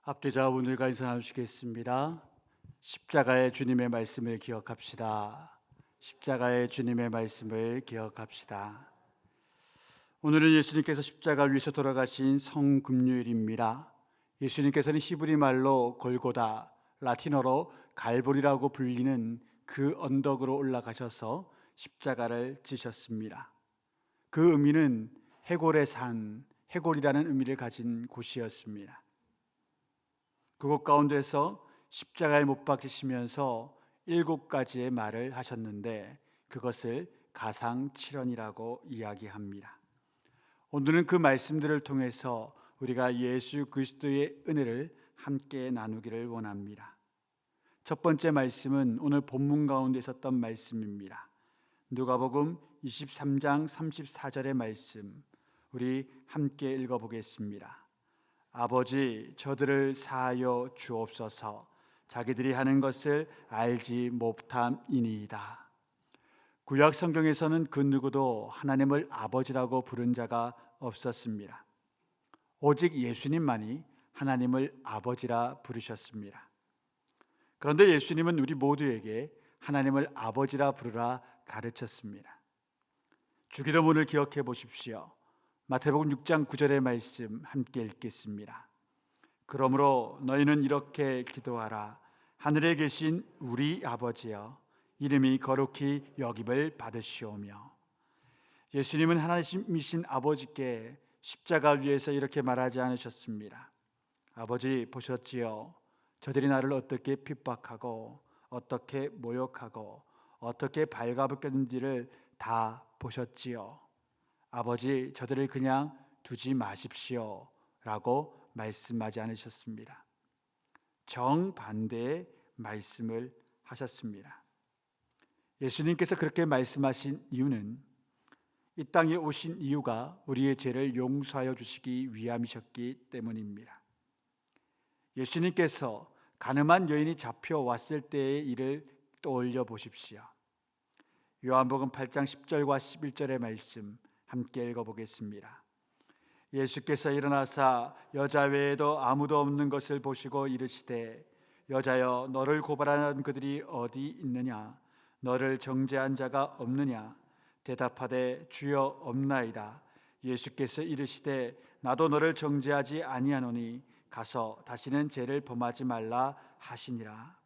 앞뒤자 오늘과 인사 나누시겠습니다. 십자가의 주님의 말씀을 기억합시다. 십자가의 주님의 말씀을 기억합시다. 오늘은 예수님께서 십자가 위에서 돌아가신 성금요일입니다. 예수님께서는 히브리 말로 골고다, 라틴어로 갈보리라고 불리는 그 언덕으로 올라가셔서 십자가를 지셨습니다. 그 의미는 해골의 산, 해골이라는 의미를 가진 곳이었습니다. 그곳 가운데서 십자가에 못 박히시면서 7가지의 말을 하셨는데 그것을 가상칠언이라고 이야기합니다. 오늘은 그 말씀들을 통해서 우리가 예수 그리스도의 은혜를 함께 나누기를 원합니다. 첫 번째 말씀은 오늘 본문 가운데 있었던 말씀입니다. 누가복음 23장 34절의 말씀, 우리 함께 읽어보겠습니다. 아버지, 저들을 사하여 주옵소서. 자기들이 하는 것을 알지 못함이니이다. 구약 성경에서는 그 누구도 하나님을 아버지라고 부른 자가 없었습니다. 오직 예수님만이 하나님을 아버지라 부르셨습니다. 그런데 예수님은 우리 모두에게 하나님을 아버지라 부르라 가르쳤습니다. 주기도문을 기억해 보십시오. 마태복음 6장 9절의 말씀 함께 읽겠습니다. 그러므로 너희는 이렇게 기도하라. 하늘에 계신 우리 아버지여, 이름이 거룩히 여김을 받으시오며. 예수님은 하나님이신 아버지께 십자가 위에서 이렇게 말하지 않으셨습니다. 아버지, 보셨지요? 저들이 나를 어떻게 핍박하고 어떻게 모욕하고 어떻게 발가벗겼는지를 다 보셨지요? 아버지, 저들을 그냥 두지 마십시오 라고 말씀하지 않으셨습니다. 정반대의 말씀을 하셨습니다. 예수님께서 그렇게 말씀하신 이유는 이 땅에 오신 이유가 우리의 죄를 용서하여 주시기 위함이셨기 때문입니다. 예수님께서 가늠한 여인이 잡혀왔을 때의 일을 떠올려 보십시오. 요한복음 8장 10절과 11절의 말씀 함께 읽어보겠습니다. 예수께서 일어나사 여자 외에도 아무도 없는 것을 보시고 이르시되 여자여, 너를 고발하는 그들이 어디 있느냐? 너를 정죄한 자가 없느냐? 대답하되 주여, 없나이다. 예수께서 이르시되 나도 너를 정죄하지 아니하노니 가서 다시는 죄를 범하지 말라 하시니라.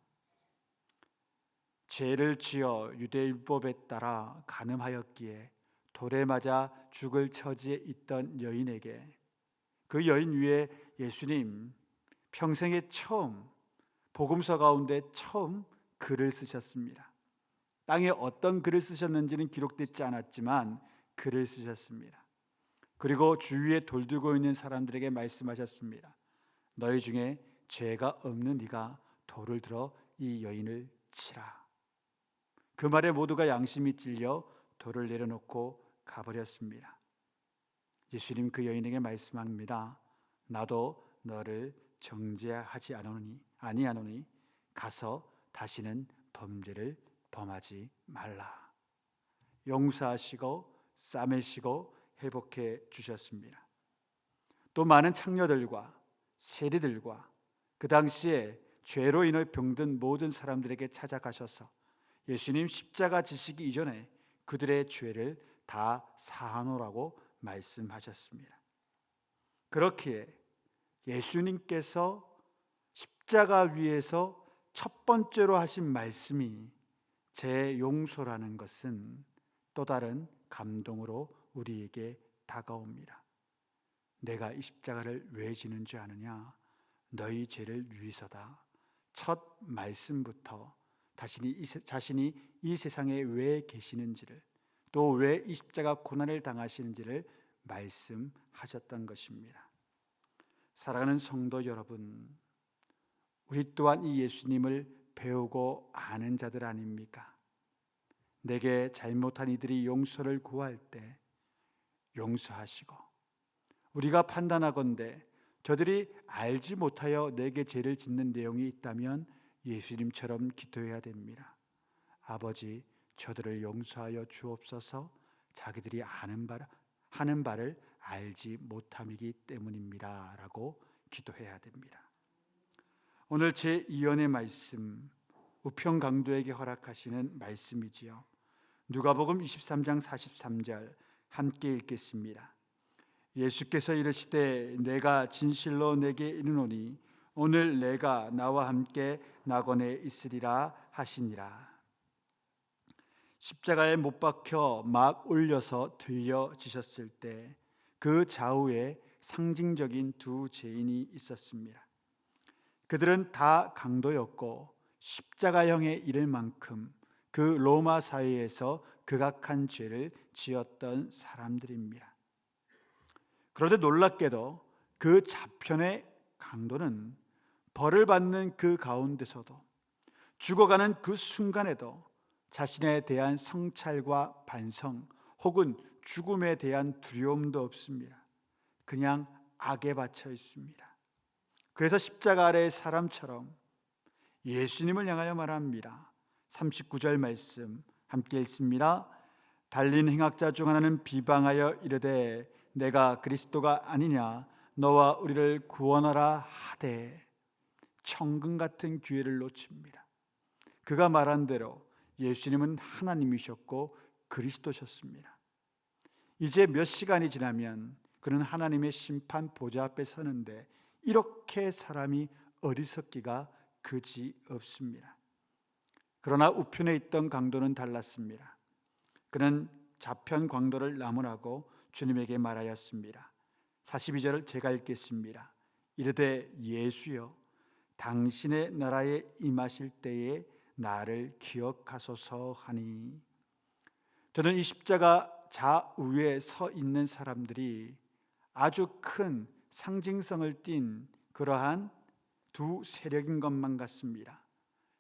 죄를 지어 유대율법에 따라 간음하였기에 돌에 맞아 죽을 처지에 있던 여인에게, 그 여인 위에 예수님 평생에 처음, 복음서 가운데 처음 글을 쓰셨습니다. 땅에 어떤 글을 쓰셨는지는 기록되지 않았지만 글을 쓰셨습니다. 그리고 주위에 돌들고 있는 사람들에게 말씀하셨습니다. 너희 중에 죄가 없는 네가 돌을 들어 이 여인을 치라. 그 말에 모두가 양심이 찔려 돌을 내려놓고 가버렸습니다. 예수님 그 여인에게 말씀합니다. 나도 너를 정죄하지 아니하노니 가서 다시는 범죄를 범하지 말라. 용서하시고 싸매시고 회복해 주셨습니다. 또 많은 창녀들과 세리들과 그 당시에 죄로 인해 병든 모든 사람들에게 찾아가셔서 예수님 십자가 지시기 이전에 그들의 죄를 다 사하노라고 말씀하셨습니다. 그렇기에 예수님께서 십자가 위에서 첫 번째로 하신 말씀이 제 용서라는 것은 또 다른 감동으로 우리에게 다가옵니다. 내가 이 십자가를 왜 지는 줄 아느냐? 너희 죄를 위해서다. 첫 말씀부터 자신이 이 세상에 왜 계시는지를, 또 왜 이 십자가 고난을 당하시는지를 말씀하셨던 것입니다. 사랑하는 성도 여러분, 우리 또한 이 예수님을 배우고 아는 자들 아닙니까? 내게 잘못한 이들이 용서를 구할 때 용서하시고, 우리가 판단하건대 저들이 알지 못하여 내게 죄를 짓는 내용이 있다면 예수님처럼 기도해야 됩니다. 아버지, 저들을 용서하여 주옵소서. 자기들이 하는 바를 알지 못함이기 때문입니다 라고 기도해야 됩니다. 오늘 제2연의 말씀, 우편 강도에게 허락하시는 말씀이지요. 누가복음 23장 43절 함께 읽겠습니다. 예수께서 이르시되 내가 진실로 내게 이르노니 오늘 내가 나와 함께 낙원에 있으리라 하시니라. 십자가에 못 박혀 막 올려서 들려지셨을 때 그 좌우에 상징적인 두 죄인이 있었습니다. 그들은 다 강도였고 십자가형에 이를 만큼 그 로마 사회에서 극악한 죄를 지었던 사람들입니다. 그런데 놀랍게도 그 좌편의 강도는 벌을 받는 그 가운데서도, 죽어가는 그 순간에도 자신에 대한 성찰과 반성 혹은 죽음에 대한 두려움도 없습니다. 그냥 악에 바쳐 있습니다. 그래서 십자가 아래의 사람처럼 예수님을 향하여 말합니다. 39절 말씀 함께 읽습니다. 달린 행악자 중 하나는 비방하여 이르되 내가 그리스도가 아니냐 너와 우리를 구원하라 하되, 천금 같은 기회를 놓칩니다. 그가 말한 대로 예수님은 하나님이셨고 그리스도셨습니다. 이제 몇 시간이 지나면 그는 하나님의 심판 보좌 앞에 서는데 이렇게 사람이 어리석기가 그지없습니다. 그러나 우편에 있던 강도는 달랐습니다. 그는 좌편 강도를 나무라고 주님에게 말하였습니다. 42절을 제가 읽겠습니다. 이르되 예수여 당신의 나라에 임하실 때에 나를 기억하소서 하니. 저는 이 십자가 좌우에 서 있는 사람들이 아주 큰 상징성을 띤 그러한 두 세력인 것만 같습니다.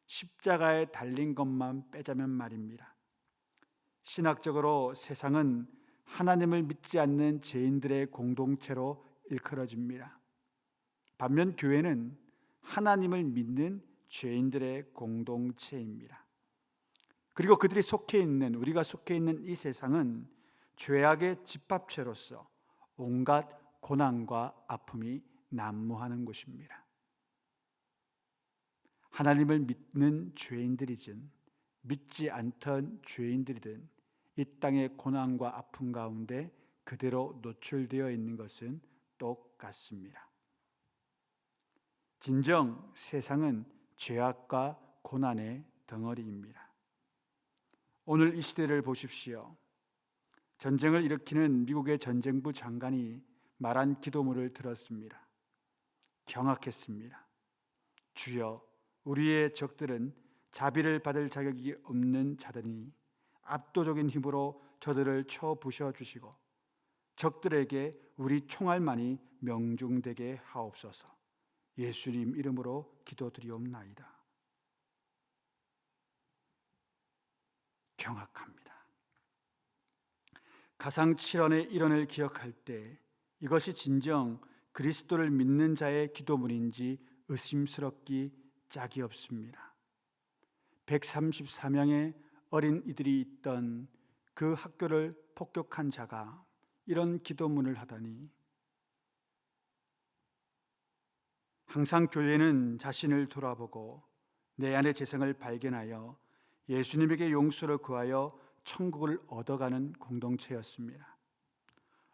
십자가에 달린 것만 빼자면 말입니다. 신학적으로 세상은 하나님을 믿지 않는 죄인들의 공동체로 일컬어집니다. 반면 교회는 하나님을 믿는 죄인들의 공동체입니다. 그리고 그들이 속해 있는, 우리가 속해 있는 이 세상은 죄악의 집합체로서 온갖 고난과 아픔이 난무하는 곳입니다. 하나님을 믿는 죄인들이든 믿지 않던 죄인들이든 이 땅의 고난과 아픔 가운데 그대로 노출되어 있는 것은 똑같습니다. 진정 세상은 죄악과 고난의 덩어리입니다. 오늘 이 시대를 보십시오. 전쟁을 일으키는 미국의 전쟁부 장관이 말한 기도문을 들었습니다. 경악했습니다. 주여, 우리의 적들은 자비를 받을 자격이 없는 자들이니 압도적인 힘으로 저들을 쳐 부셔 주시고 적들에게 우리 총알만이 명중되게 하옵소서. 예수님 이름으로 기도드리옵나이다. 경악합니다. 가상칠언의 일원을 기억할 때 이것이 진정 그리스도를 믿는 자의 기도문인지 의심스럽기 짝이 없습니다. 134명의 어린이들이 있던 그 학교를 폭격한 자가 이런 기도문을 하다니, 항상 교회는 자신을 돌아보고 내 안의 재성을 발견하여 예수님에게 용서를 구하여 천국을 얻어가는 공동체였습니다.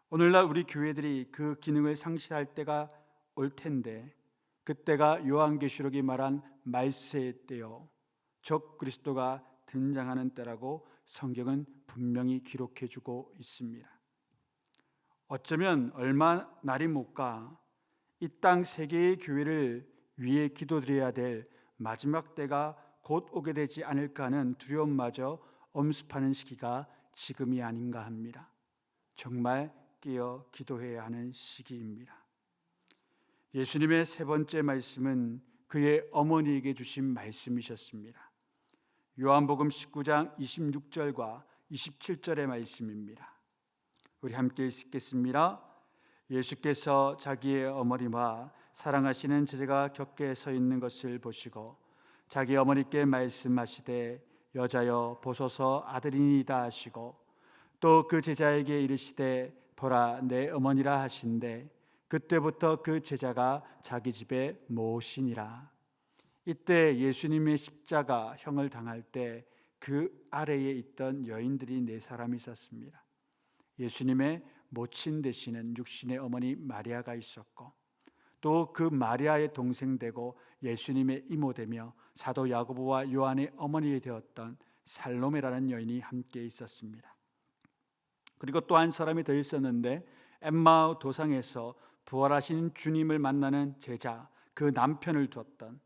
오늘날 우리 교회들이 그 기능을 상실할 때가 올 텐데, 그때가 요한계시록이 말한 말세의 때요 적 그리스도가 등장하는 때라고 성경은 분명히 기록해주고 있습니다. 어쩌면 얼마 날이 못 가 이 땅 세계의 교회를 위해 기도드려야 될 마지막 때가 곧 오게 되지 않을까 하는 두려움마저 엄습하는 시기가 지금이 아닌가 합니다. 정말 깨어 기도해야 하는 시기입니다. 예수님의 세 번째 말씀은 그의 어머니에게 주신 말씀이셨습니다. 요한복음 19장 26절과 27절의 말씀입니다. 우리 함께 읽겠습니다. 예수께서 자기의 어머니와 사랑하시는 제자가 곁에 서 있는 것을 보시고 자기 어머니께 말씀하시되 여자여 보소서 아들이니이다 하시고, 또 그 제자에게 이르시되 보라 내 어머니라 하신대 그때부터 그 제자가 자기 집에 모시니라. 이때 예수님의 십자가형을 당할 때 그 아래에 있던 여인들이 네 사람이 있었습니다. 예수님의 모친 되시는 육신의 어머니 마리아가 있었고, 또 그 마리아의 동생 되고 예수님의 이모 되며 사도 야고보와 요한의 어머니 되었던 살로메라는 여인이 함께 있었습니다. 그리고 또 한 사람이 더 있었는데, 엠마오 도상에서 부활하신 주님을 만나는 제자, 그 남편을 두었던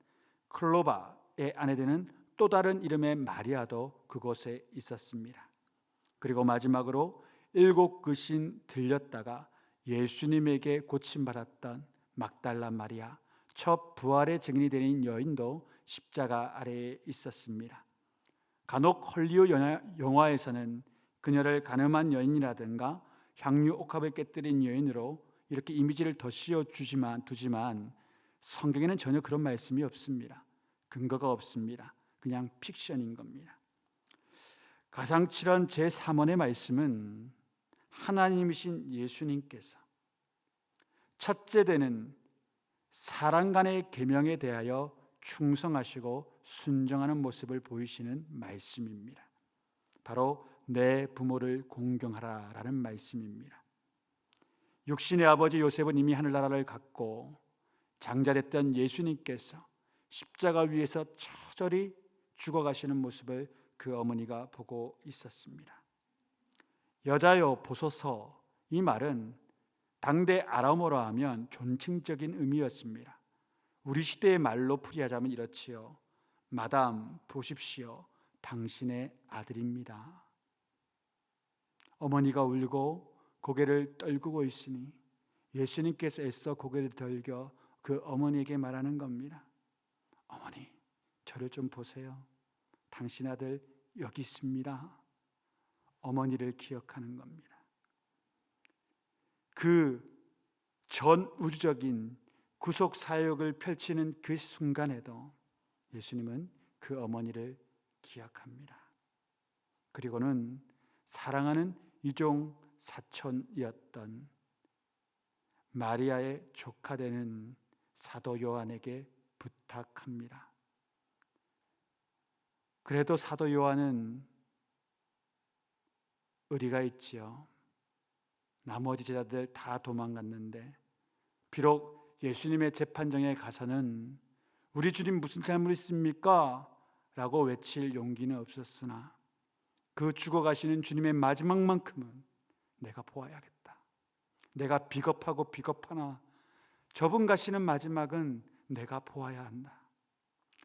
클로바의 아내 되는 또 다른 이름의 마리아도 그곳에 있었습니다. 그리고 마지막으로 7 귀신 들렸다가 예수님에게 고침받았던 막달라 마리아, 첫 부활의 증인이 되는 여인도 십자가 아래에 있었습니다. 간혹 헐리우드 영화에서는 그녀를 가늠한 여인이라든가 향유 옥합에 깨뜨린 여인으로 이렇게 이미지를 더 씌워두지만 성경에는 전혀 그런 말씀이 없습니다. 근거가 없습니다. 그냥 픽션인 겁니다. 가상칠언 제3원의 말씀은 하나님이신 예수님께서 첫째 되는 사람 간의 계명에 대하여 충성하시고 순종하는 모습을 보이시는 말씀입니다. 바로 내 부모를 공경하라라는 말씀입니다. 육신의 아버지 요셉은 이미 하늘나라를 갖고 장자됐던 예수님께서 십자가 위에서 처절히 죽어가시는 모습을 그 어머니가 보고 있었습니다. 여자여 보소서, 이 말은 당대 아람어로 하면 존칭적인 의미였습니다. 우리 시대의 말로 풀이하자면 이렇지요. 마담 보십시오, 당신의 아들입니다. 어머니가 울고 고개를 떨구고 있으니 예수님께서 애써 고개를 들겨 그 어머니에게 말하는 겁니다. 어머니, 저를 좀 보세요. 당신 아들 여기 있습니다. 어머니를 기억하는 겁니다. 그 전 우주적인 구속 사역을 펼치는 그 순간에도 예수님은 그 어머니를 기억합니다. 그리고는 사랑하는 이종 사촌이었던 마리아의 조카 되는 사도 요한에게 부탁합니다. 그래도 사도 요한은 의리가 있지요. 나머지 제자들 다 도망갔는데 비록 예수님의 재판정에 가서는 우리 주님 무슨 잘못 있습니까? 라고 외칠 용기는 없었으나 그 죽어가시는 주님의 마지막만큼은 내가 보아야겠다. 내가 비겁하고 비겁하나 저분 가시는 마지막은 내가 보아야 한다.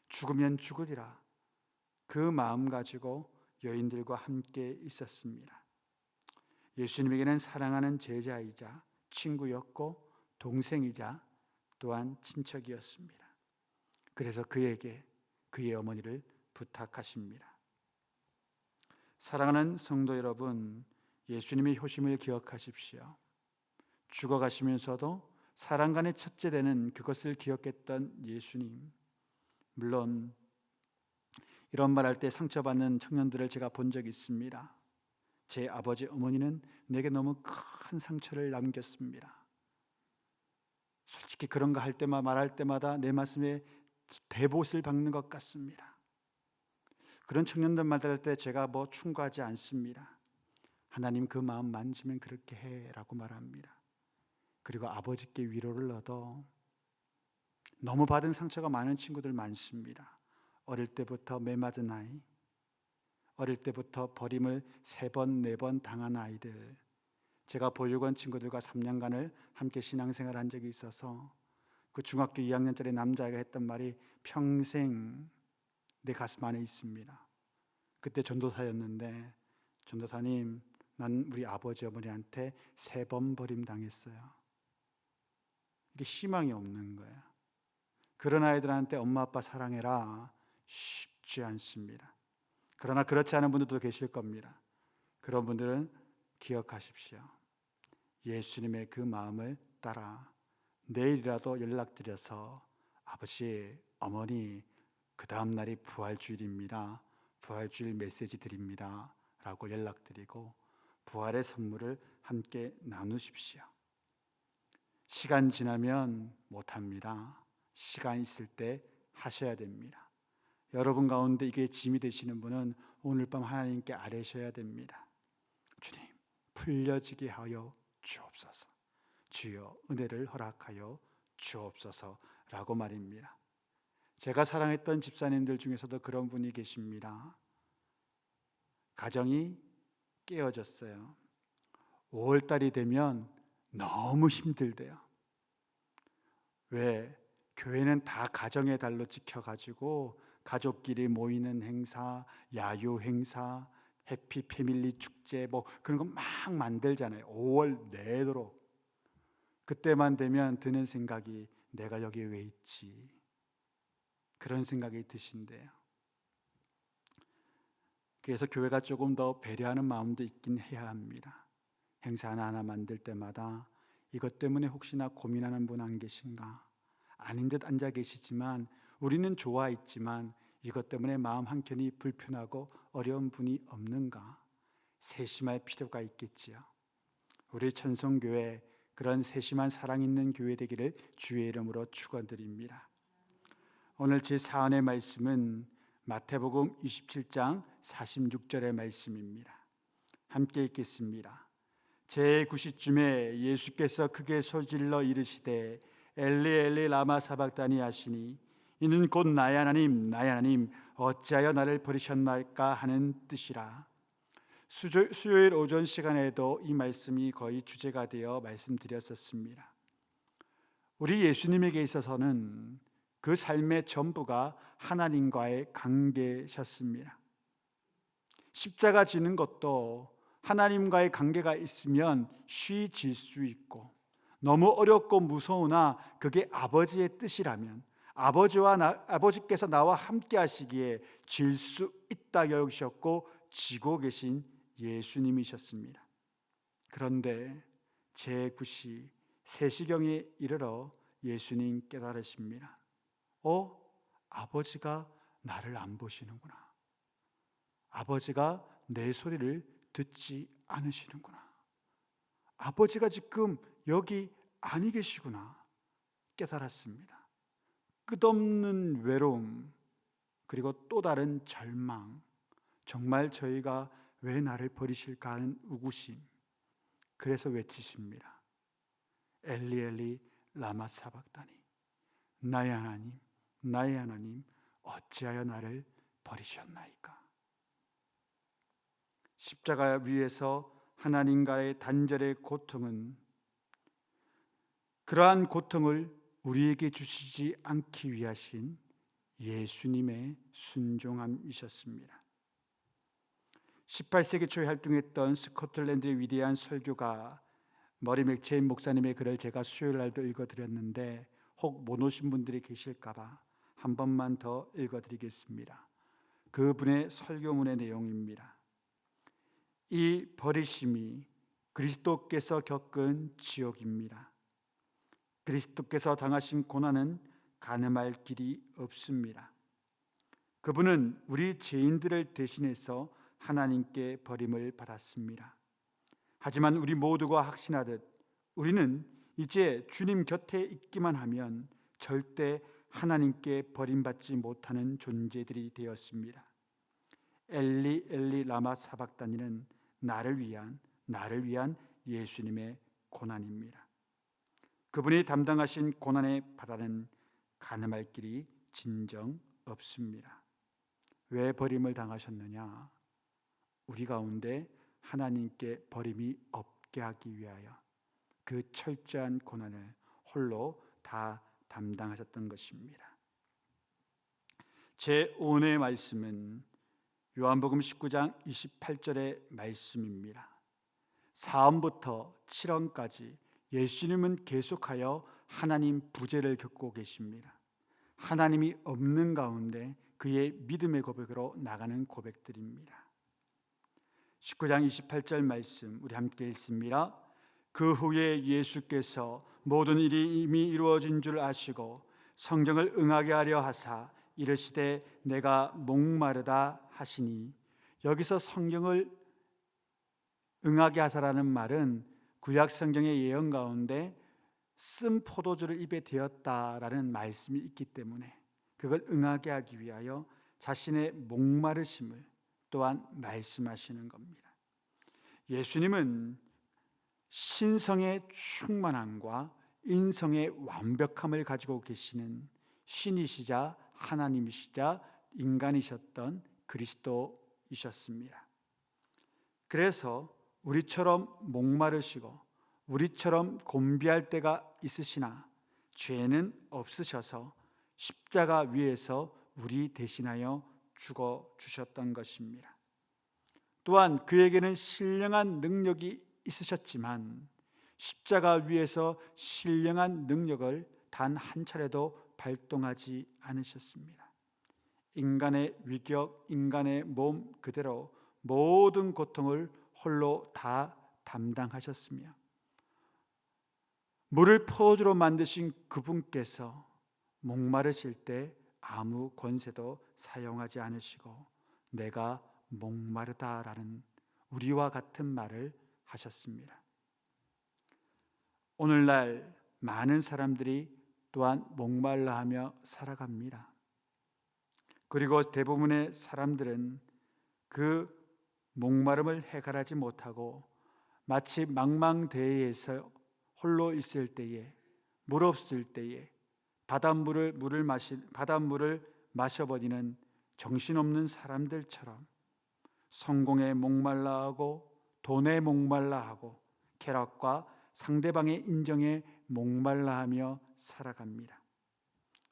죽으면 죽으리라. 그 마음 가지고 여인들과 함께 있었습니다. 예수님에게는 사랑하는 제자이자 친구였고 동생이자 또한 친척이었습니다. 그래서 그에게 그의 어머니를 부탁하십니다. 사랑하는 성도 여러분, 예수님의 효심을 기억하십시오. 죽어가시면서도 사람 간의 첫째 되는 그것을 기억했던 예수님. 물론 이런 말할 때 상처받는 청년들을 제가 본 적이 있습니다. 제 아버지 어머니는 내게 너무 큰 상처를 남겼습니다. 솔직히 그런 거 할 때마다 말할 때마다 내 가슴에 대봇을 박는 것 같습니다. 그런 청년들 만날 때 제가 충고하지 않습니다. 하나님 그 마음 만지면 그렇게 해라고 말합니다. 그리고 아버지께 위로를 얻어. 너무 받은 상처가 많은 친구들 많습니다. 어릴 때부터 매맞은 아이, 어릴 때부터 버림을 3번, 4번 당한 아이들. 제가 보육원 친구들과 3년간을 함께 신앙생활을 한 적이 있어서 그 중학교 2학년짜리 남자아이가 했던 말이 평생 내 가슴 안에 있습니다. 그때 전도사였는데, 전도사님, 난 우리 아버지 어머니한테 3번 버림당했어요. 이게 희망이 없는 거예요. 그런 아이들한테 엄마 아빠 사랑해라 쉽지 않습니다. 그러나 그렇지 않은 분들도 계실 겁니다. 그런 분들은 기억하십시오. 예수님의 그 마음을 따라 내일이라도 연락드려서 아버지, 어머니, 그 다음 날이 부활주일입니다. 부활주일 메시지 드립니다. 라고 연락드리고 부활의 선물을 함께 나누십시오. 시간 지나면 못합니다. 시간 있을 때 하셔야 됩니다. 여러분 가운데 이게 짐이 되시는 분은 오늘 밤 하나님께 아뢰셔야 됩니다. 주님, 풀려지게 하여 주옵소서. 주여, 은혜를 허락하여 주옵소서라고 말입니다. 제가 사랑했던 집사님들 중에서도 그런 분이 계십니다. 가정이 깨어졌어요. 5월달이 되면 너무 힘들대요. 왜? 교회는 다 가정의 달로 지켜가지고 가족끼리 모이는 행사, 야유 행사, 해피 패밀리 축제 그런 거 막 만들잖아요. 5월 내도록. 그때만 되면 드는 생각이 내가 여기 왜 있지? 그런 생각이 드신대요. 그래서 교회가 조금 더 배려하는 마음도 있긴 해야 합니다. 행사 하나하나 만들 때마다 이것 때문에 혹시나 고민하는 분 안 계신가? 아닌 듯 앉아 계시지만 우리는 좋아 있지만 이것 때문에 마음 한켠이 불편하고 어려운 분이 없는가? 세심할 필요가 있겠지요. 우리 천성교회 그런 세심한 사랑 있는 교회 되기를 주의 이름으로 축원드립니다. 오늘 제 사언의 말씀은 마태복음 27장 46절의 말씀입니다. 함께 읽겠습니다. 제9시쯤에 예수께서 크게 소질러 이르시되 엘리 엘리 라마 사박다니 하시니 이는 곧 나의 하나님 나의 하나님 어찌하여 나를 버리셨나이까 하는 뜻이라. 수요일 오전 시간에도 이 말씀이 거의 주제가 되어 말씀드렸었습니다. 우리 예수님에게 있어서는 그 삶의 전부가 하나님과의 관계셨습니다. 십자가 지는 것도 하나님과의 관계가 있으면 쉬질 수 있고, 너무 어렵고 무서우나 그게 아버지의 뜻이라면 아버지께서 나와 함께 하시기에 질 수 있다 여기셨고 지고 계신 예수님이셨습니다. 그런데 제9시 3시경에 이르러 예수님 깨달으십니다. 아버지가 나를 안 보시는구나. 아버지가 내 소리를 듣지 않으시는구나. 아버지가 지금 여기 아니 계시구나 깨달았습니다. 끝없는 외로움, 그리고 또 다른 절망, 정말 저희가 왜 나를 버리실까 하는 우구심. 그래서 외치십니다. 엘리 엘리 라마 사박다니, 나의 하나님 나의 하나님 어찌하여 나를 버리셨나이까. 십자가 위에서 하나님과의 단절의 고통은 그러한 고통을 우리에게 주시지 않기 위하신 예수님의 순종함이셨습니다. 18세기 초에 활동했던 스코틀랜드의 위대한 설교가 머리 맥체인 목사님의 글을 제가 수요일 날도 읽어드렸는데 혹 못 오신 분들이 계실까 봐 한 번만 더 읽어드리겠습니다. 그분의 설교문의 내용입니다. 이 버리심이 그리스도께서 겪은 지옥입니다. 그리스도께서 당하신 고난은 가늠할 길이 없습니다. 그분은 우리 죄인들을 대신해서 하나님께 버림을 받았습니다. 하지만 우리 모두가 확신하듯 우리는 이제 주님 곁에 있기만 하면 절대 하나님께 버림받지 못하는 존재들이 되었습니다. 엘리 엘리 라마 사박다니는 나를 위한 예수님의 고난입니다. 그분이 담당하신 고난의 바다는 가늠할 길이 진정 없습니다. 왜 버림을 당하셨느냐? 우리 가운데 하나님께 버림이 없게 하기 위하여 그 철저한 고난을 홀로 다 담당하셨던 것입니다. 제 오늘의 말씀은 요한복음 19장 28절의 말씀입니다. 4원부터 7원까지 예수님은 계속하여 하나님 부재를 겪고 계십니다. 하나님이 없는 가운데 그의 믿음의 고백으로 나가는 고백들입니다. 19장 28절 말씀 우리 함께 읽습니다. 그 후에 예수께서 모든 일이 이미 이루어진 줄 아시고 성경을 응하게 하려 하사 이르시되 내가 목마르다 하시니, 여기서 성경을 응하게 하사라는 말은 구약 성경의 예언 가운데 쓴 포도주를 입에 대었다라는 말씀이 있기 때문에 그걸 응하게 하기 위하여 자신의 목마르심을 또한 말씀하시는 겁니다. 예수님은 신성의 충만함과 인성의 완벽함을 가지고 계시는 신이시자 하나님이시자 인간이셨던 그리스도이셨습니다. 그래서 우리처럼 목마르시고 우리처럼 곤비할 때가 있으시나 죄는 없으셔서 십자가 위에서 우리 대신하여 죽어 주셨던 것입니다. 또한 그에게는 신령한 능력이 있으셨지만 십자가 위에서 신령한 능력을 단 한 차례도 발동하지 않으셨습니다. 인간의 위격, 인간의 몸 그대로 모든 고통을 홀로 다 담당하셨으며 물을 포도주로 만드신 그분께서 목마르실 때 아무 권세도 사용하지 않으시고 내가 목마르다라는 우리와 같은 말을 하셨습니다. 오늘날 많은 사람들이 또한 목말라하며 살아갑니다. 그리고 대부분의 사람들은 그 목마름을 해결하지 못하고 마치 망망대해에서 홀로 있을 때에 물 없을 때에 바닷물을 마셔버리는 정신없는 사람들처럼 성공에 목말라하고 돈에 목말라하고 쾌락과 상대방의 인정에 목말라하며 살아갑니다.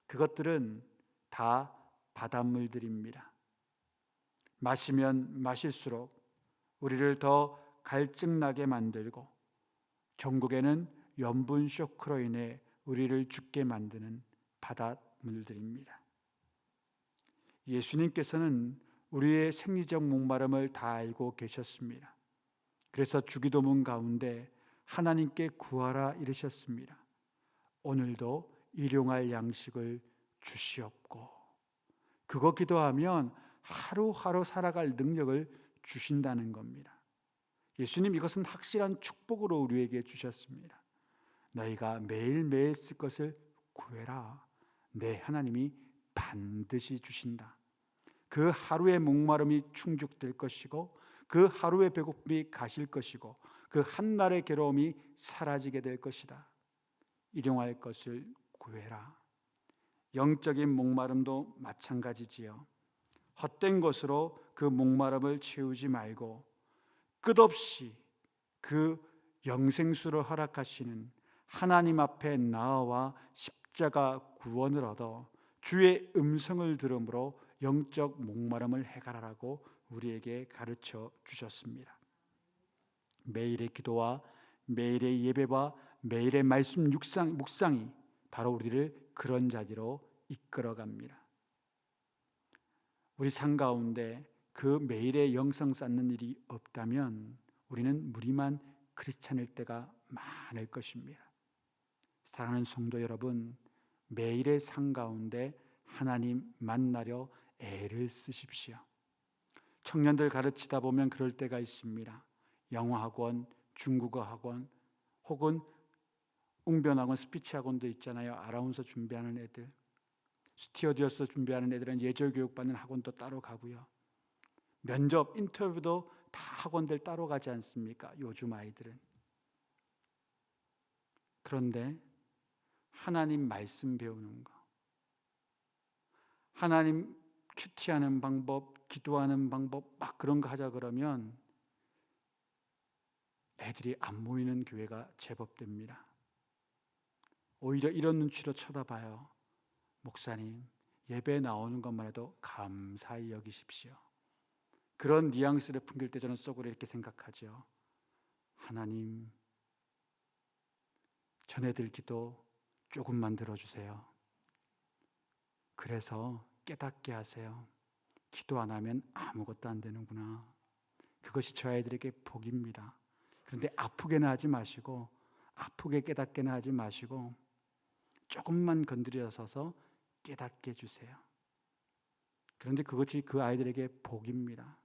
그것들은 다 바닷물들입니다. 마시면 마실수록 우리를 더 갈증나게 만들고 결국에는 염분 쇼크로 인해 우리를 죽게 만드는 바닷물들입니다. 예수님께서는 우리의 생리적 목마름을 다 알고 계셨습니다. 그래서 주기도문 가운데 하나님께 구하라 이르셨습니다. 오늘도 일용할 양식을 주시옵고. 그거 기도하면 하루하루 살아갈 능력을 주신다는 겁니다. 예수님 이것은 확실한 축복으로 우리에게 주셨습니다. 너희가 매일매일 쓸 것을 구해라. 내 하나님이 반드시 주신다. 그 하루의 목마름이 충족될 것이고 그 하루의 배고픔이 가실 것이고 그 한날의 괴로움이 사라지게 될 것이다. 일용할 것을 구해라. 영적인 목마름도 마찬가지지요. 헛된 것으로 그 목마름을 채우지 말고 끝없이 그 영생수를 허락하시는 하나님 앞에 나아와 십자가 구원을 얻어 주의 음성을 들음으로 영적 목마름을 해결하라고 우리에게 가르쳐 주셨습니다. 매일의 기도와 매일의 예배와 매일의 말씀 묵상이 바로 우리를 그런 자리로 이끌어갑니다. 우리 삶 가운데 그 매일의 영성 쌓는 일이 없다면 우리는 무리만 크리스찬일 때가 많을 것입니다. 사랑하는 성도 여러분, 매일의 삶 가운데 하나님 만나려 애를 쓰십시오. 청년들 가르치다 보면 그럴 때가 있습니다. 영어학원, 중국어학원 혹은 웅변학원, 스피치학원도 있잖아요. 아나운서 준비하는 애들, 스튜어디어스 준비하는 애들은 예절교육받는 학원도 따로 가고요. 면접, 인터뷰도 다 학원들 따로 가지 않습니까? 요즘 아이들은. 그런데 하나님 말씀 배우는 거, 하나님 큐티하는 방법, 기도하는 방법 막 그런 거 하자 그러면 애들이 안 모이는 교회가 제법 됩니다. 오히려 이런 눈치로 쳐다봐요. 목사님, 예배 나오는 것만 해도 감사히 여기십시오. 그런 뉘앙스를 풍길 때 저는 속으로 이렇게 생각하죠. 하나님, 전애들 기도 조금만 들어주세요. 그래서 깨닫게 하세요. 기도 안 하면 아무것도 안 되는구나. 그것이 저 아이들에게 복입니다. 그런데 아프게는 하지 마시고, 아프게 깨닫게는 하지 마시고 조금만 건드려서서 깨닫게 해주세요. 그런데 그것이 그 아이들에게 복입니다.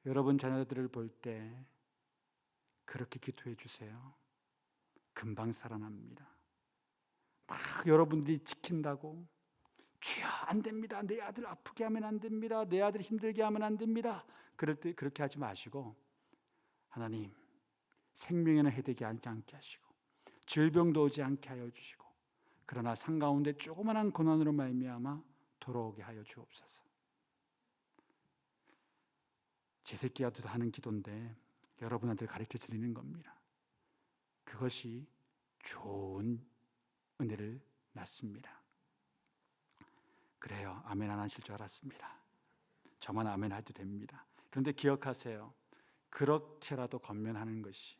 여러분 자녀들을 볼 때 그렇게 기도해 주세요. 금방 살아납니다. 막 여러분들이 지킨다고 주여 안 됩니다. 내 아들 아프게 하면 안 됩니다. 내 아들 힘들게 하면 안 됩니다. 그럴 때 그렇게 하지 마시고, 하나님 생명에는 해되지 않게 하시고 질병도 오지 않게 하여 주시고, 그러나 산 가운데 조그만한 고난으로 말미암아 돌아오게 하여 주옵소서. 제 새끼야도 하는 기도인데 여러분한테 가르쳐 드리는 겁니다. 그것이 좋은 은혜를 낳습니다. 그래요, 아멘 안 하실 줄 알았습니다. 저만 아멘 해도 됩니다. 그런데 기억하세요. 그렇게라도 권면하는 것이,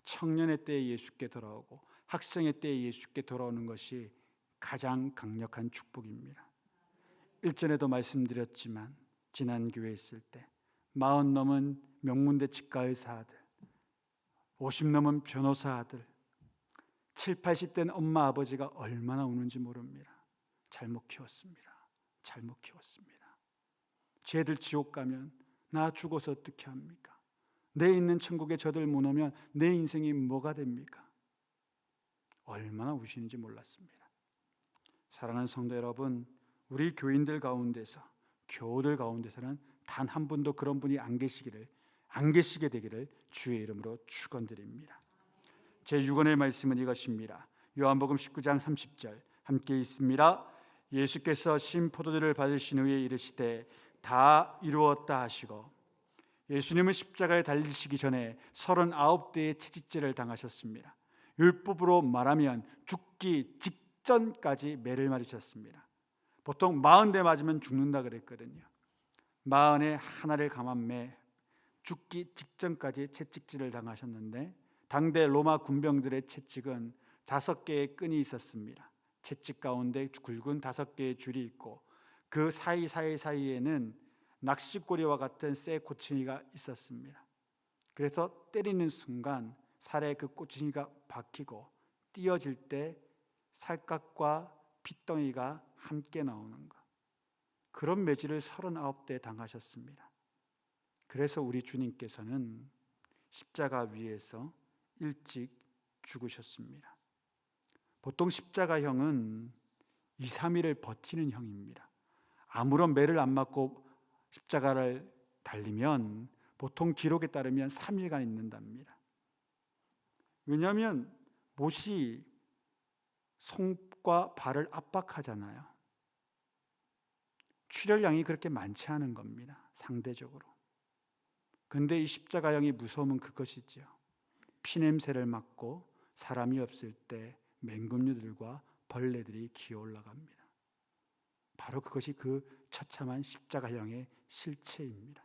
청년의 때에 예수께 돌아오고 학생의 때에 예수께 돌아오는 것이 가장 강력한 축복입니다. 일전에도 말씀드렸지만 지난 교회에 있을 때 40 넘은 명문대 치과의사 아들, 50 넘은 변호사 아들, 70, 80된 엄마 아버지가 얼마나 우는지 모릅니다. 잘못 키웠습니다. 잘못 키웠습니다. 쟤들 지옥 가면 나 죽어서 어떻게 합니까? 내 있는 천국에 저들 못 오면 내 인생이 뭐가 됩니까? 얼마나 우시는지 몰랐습니다. 사랑하는 성도 여러분, 우리 교인들 가운데서, 교우들 가운데서는 단 한 분도 그런 분이 안 계시게 되기를 주의 이름으로 축원드립니다. 제 6원의 말씀은 이것입니다. 요한복음 19장 30절 함께 있습니다. 예수께서 신 포도주를 받으신 후에 이르시되 다 이루었다 하시고, 예수님은 십자가에 달리시기 전에 39대의 채찍질을 당하셨습니다. 율법으로 말하면 죽기 직전까지 매를 맞으셨습니다. 보통 40대 맞으면 죽는다 그랬거든요. 40에 하나를 감한 매, 죽기 직전까지 채찍질을 당하셨는데, 당대 로마 군병들의 채찍은 5개의 끈이 있었습니다. 채찍 가운데 굵은 5개의 줄이 있고, 그 사이에는 낚시꼬리와 같은 쇠 고챙이가 있었습니다. 그래서 때리는 순간 살에 그 꼬챙이가 박히고 띄어질 때 살갗과 핏덩이가 함께 나오는 것, 그런 매질을 39대 당하셨습니다. 그래서 우리 주님께서는 십자가 위에서 일찍 죽으셨습니다. 보통 십자가형은 2, 3일을 버티는 형입니다. 아무런 매를 안 맞고 십자가를 달리면 보통 기록에 따르면 3일간 있는답니다. 왜냐하면 못이 손과 발을 압박하잖아요. 출혈량이 그렇게 많지 않은 겁니다, 상대적으로. 그런데 이 십자가형이 무서움은 그것이지요. 피냄새를 맡고 사람이 없을 때 맹금류들과 벌레들이 기어 올라갑니다. 바로 그것이 그 처참한 십자가형의 실체입니다.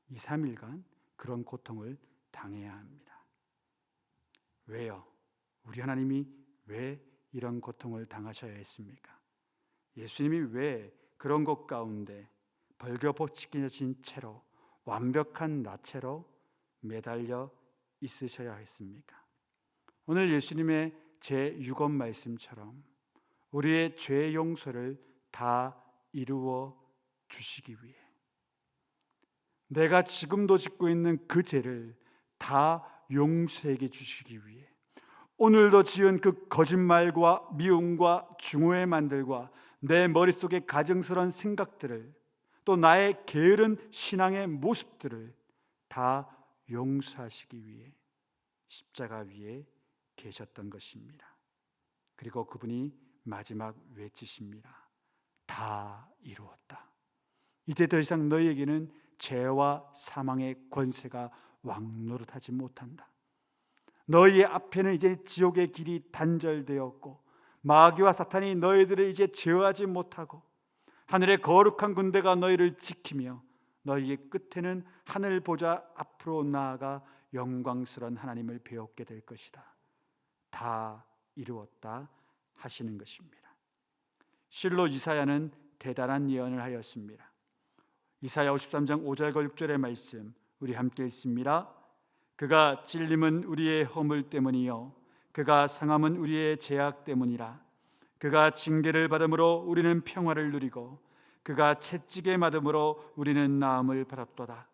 2, 3일간 그런 고통을 당해야 합니다. 왜요? 우리 하나님이 왜 이런 고통을 당하셔야 했습니까? 예수님이 왜 그런 것 가운데 벌거벗겨진 채로, 완벽한 나체로 매달려 있으셔야 했습니까? 오늘 예수님의 제6원 말씀처럼 우리의 죄 용서를 다 이루어 주시기 위해, 내가 지금도 짓고 있는 그 죄를 다 용서해 주시기 위해, 오늘도 지은 그 거짓말과 미움과 중후의 말들과 내 머릿속의 가증스러운 생각들을, 또 나의 게으른 신앙의 모습들을 다 용서하시기 위해 십자가 위에 계셨던 것입니다. 그리고 그분이 마지막 외치십니다. 다 이루었다. 이제 더 이상 너희에게는 죄와 사망의 권세가 왕노릇하지 못한다. 너희의 앞에는 이제 지옥의 길이 단절되었고, 마귀와 사탄이 너희들을 이제 제어하지 못하고, 하늘의 거룩한 군대가 너희를 지키며 너희의 끝에는 하늘 보좌 앞으로 나아가 영광스러운 하나님을 배우게 될 것이다. 다 이루었다 하시는 것입니다. 실로 이사야는 대단한 예언을 하였습니다. 이사야 53장 5절과 6절의 말씀 우리 함께 읽습니다. 그가 찔림은 우리의 허물 때문이요 그가 상함은 우리의 죄악 때문이라. 그가 징계를 받음으로 우리는 평화를 누리고 그가 채찍에 맞음으로 우리는 나음을 받았도다.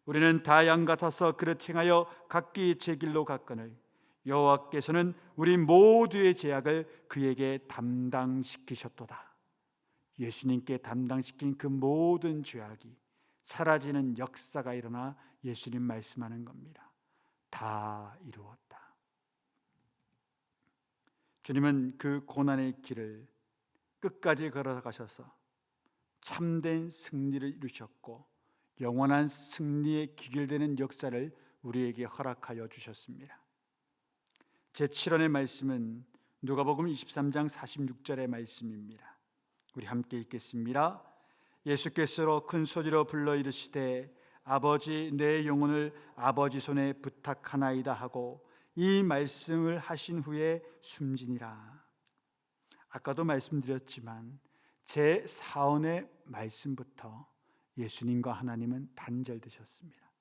우리는 다 양 같아서 그릇 행하여 각기 제 길로 갔거늘 여호와께서는 우리 모두의 죄악을 그에게 담당시키셨도다. 예수님께 담당시킨 그 모든 죄악이 사라지는 역사가 일어나 예수님 말씀하는 겁니다. 다 이루었다. 주님은 그 고난의 길을 끝까지 걸어가셔서 참된 승리를 이루셨고 영원한 승리에 귀결되는 역사를 우리에게 허락하여 주셨습니다. 제7원의 말씀은 누가복음 23장 46절의 말씀입니다. 우리 함께 읽겠습니다. 예수께서 큰 소리로 불러 이르시되 아버지 내 영혼을 아버지 손에 부탁하나이다 하고 이 말씀을 하신 후에 숨지니라. 아까도 말씀드렸지만 제4원의 말씀부터 예수님과 하나님은 단절되셨습니다.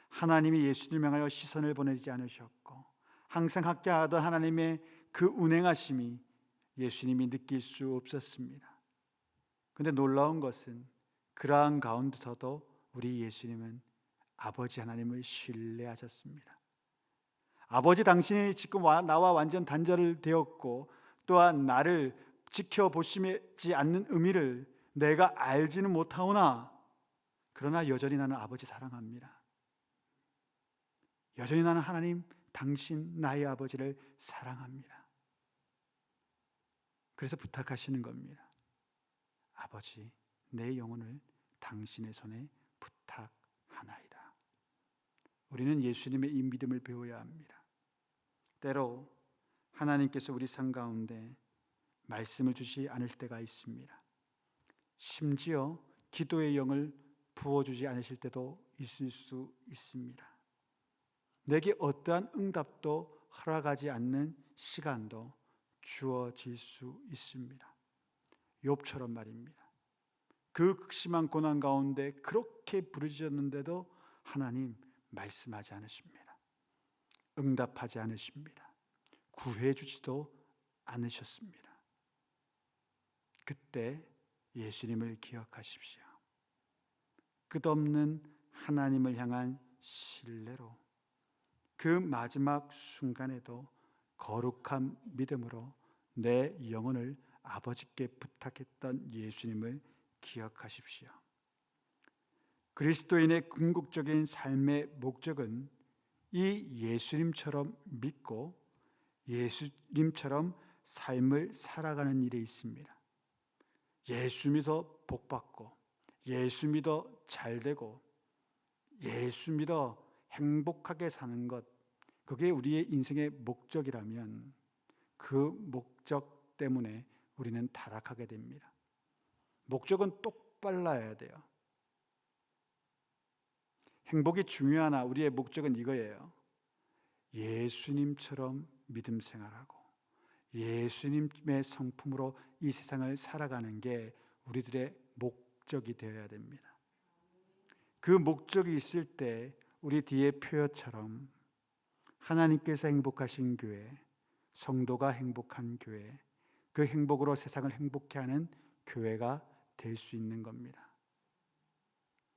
하나님이 예수님을 향하여 시선을 보내지 않으셨고 항상 함께하던 하나님의 그 운행하심이 예수님이 느낄 수 없었습니다. 그런데 놀라운 것은 그러한 가운데서도 우리 예수님은 아버지 하나님을 신뢰하셨습니다. 아버지 당신이 지금 나와 완전 단절을 되었고 또한 나를 지켜보시지 않는 의미를 내가 알지는 못하오나 그러나 여전히 나는 아버지 사랑합니다. 여전히 나는 하나님 당신 나의 아버지를 사랑합니다. 그래서 부탁하시는 겁니다. 아버지 내 영혼을 당신의 손에 부탁하나이다. 우리는 예수님의 이 믿음을 배워야 합니다. 때로 하나님께서 우리 삶 가운데 말씀을 주지 않을 때가 있습니다. 심지어 기도의 영을 부어주지 않으실 때도 있을 수 있습니다. 내게 어떠한 응답도 허락하지 않는 시간도 주어질 수 있습니다. 욥처럼 말입니다. 그 극심한 고난 가운데 그렇게 부르짖었는데도 하나님 말씀하지 않으십니다. 응답하지 않으십니다. 구해주지도 않으셨습니다. 그때 예수님을 기억하십시오. 끝없는 하나님을 향한 신뢰로 그 마지막 순간에도 거룩한 믿음으로 내 영혼을 아버지께 부탁했던 예수님을 기억하십시오. 그리스도인의 궁극적인 삶의 목적은 이 예수님처럼 믿고 예수님처럼 삶을 살아가는 일에 있습니다. 예수 믿어 복받고 예수 믿어 잘되고 예수 믿어 행복하게 사는 것, 그게 우리의 인생의 목적이라면 그 목적 때문에 우리는 타락하게 됩니다. 목적은 똑발라야 돼요. 행복이 중요하나 우리의 목적은 이거예요. 예수님처럼 믿음 생활하고 예수님의 성품으로 이 세상을 살아가는 게 우리들의 목적이 되어야 됩니다. 그 목적이 있을 때 우리 뒤에 표어처럼 하나님께서 행복하신 교회, 성도가 행복한 교회, 그 행복으로 세상을 행복해 하는 교회가 될 수 있는 겁니다.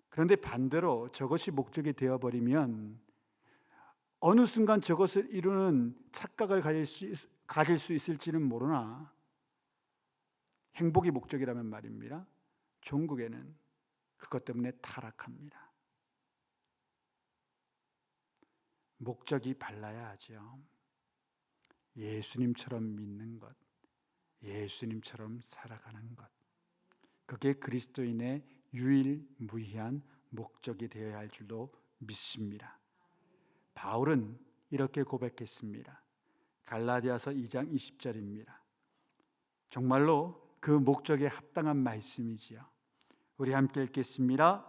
그런데 반대로 저것이 목적이 되어버리면 어느 순간 저것을 이루는 착각을 가질 수 있을지는 모르나 행복이 목적이라면 말입니다. 종국에는 그것 때문에 타락합니다. 목적이 발라야 하죠. 예수님처럼 믿는 것, 예수님처럼 살아가는 것, 그게 그리스도인의 유일무이한 목적이 되어야 할 줄로 믿습니다. 바울은 이렇게 고백했습니다. 갈라디아서 2장 20절입니다. 정말로 그 목적에 합당한 말씀이지요. 우리 함께 읽겠습니다.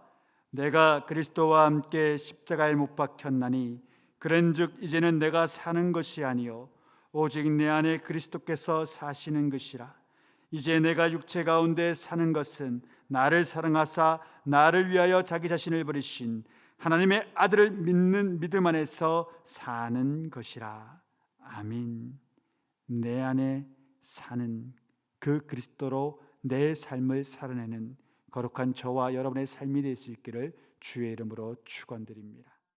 내가 그리스도와 함께 십자가에 못 박혔나니 그런즉 이제는 내가 사는 것이 아니요 오직 내 안에 그리스도께서 사시는 것이라. 이제 내가 육체 가운데 사는 것은 나를 사랑하사 나를 위하여 자기 자신을 버리신 하나님의 아들을 믿는 믿음 안에서 사는 것이라. 아멘. 내 안에 사는 그 그리스도로 내 삶을 살아내는 거룩한 저와 여러분의 삶이 될 수 있기를 주의 이름으로 축원드립니다.